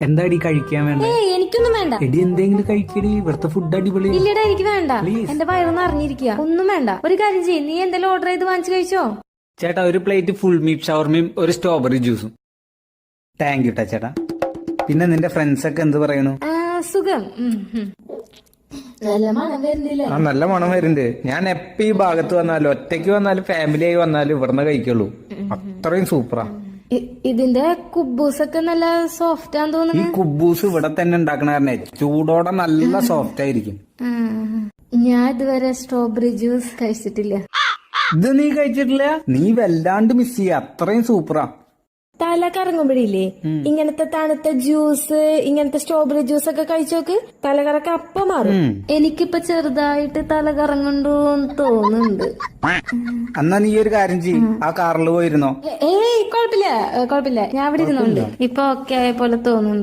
എന്താടി കഴിക്കാൻ വേണ്ട? എനിക്കൊന്നും വേണ്ട. എടി എന്തെങ്കിലും കഴിക്കടി, ഇവിടുത്തെ ഫുഡ് അടിപൊളി. ഇല്ലടാ എനിക്ക് വേണ്ട. എന്റെ വയറൊന്നും അറിഞ്ഞിരിക്കുക. ഒന്നും വേണ്ട. ഒരു കാര്യം ചെയ്യ്, നീ എന്തെങ്കിലും ഓർഡർ ചെയ്ത് വാങ്ങിച്ചു കഴിച്ചോ? ചേട്ടാ ഒരു പ്ലേറ്റ് ഫുൾ മീറ്റ് ഷവർമയും ഒരു സ്ട്രോബെറി ജ്യൂസും. താങ്ക് യു ട്ടാ ചേട്ടാ. പിന്നെ നിന്റെ ഫ്രണ്ട്സ് ഒക്കെ എന്ത് പറയണു? സുഖം. നല്ല മണം വരുന്നില്ലേ? നല്ല മണം വരുന്നുണ്ട്. ഞാൻ എപ്പ ഈ ഭാഗത്ത് വന്നാലും, ഒറ്റയ്ക്ക് വന്നാലും ഫാമിലി ആയി വന്നാലും ഇവിടുന്ന് കഴിക്കുള്ളൂ. അത്രയും സൂപ്പറാ. ഇതിന്റെ കുബൂസൊക്കെ നല്ല സോഫ്റ്റ് ആണെന്ന് തോന്നുന്നു. ഈ കുബൂസ് ഇവിടെ തന്നെ ഉണ്ടാക്കണ കാരണേ ചൂടോടെ നല്ല സോഫ്റ്റ് ആയിരിക്കും. ഞാൻ ഇതുവരെ സ്ട്രോബെറി ജ്യൂസ് കഴിച്ചിട്ടില്ല. ഇത് നീ കഴിച്ചിട്ടില്ല? നീ വല്ലാണ്ട് മിസ് ചെയ്യ, അത്രയും സൂപ്പറാ. തല കറങ്ങുമ്പോഴില്ലേ ഇങ്ങനത്തെ തണുത്ത ജ്യൂസ്, ഇങ്ങനത്തെ സ്ട്രോബെറി ജ്യൂസ് ഒക്കെ കഴിച്ചോക്ക്, തലകറക്ക അപ്പം മാറും. എനിക്കിപ്പൊ ചെറുതായിട്ട് തല കറങ്ങുണ്ടോന്ന് തോന്നുന്നുണ്ട്. എന്നാ നീ ഒരു കാര്യം ചെയ്യും, ആ കാറിൽ പോയിരുന്നോ? കുഴപ്പമില്ല, ഞാൻ ഇവിടെ ഇരുന്നുണ്ട്. ഇപ്പൊ ഓക്കെ ആയ പോലെ തോന്നുന്നു.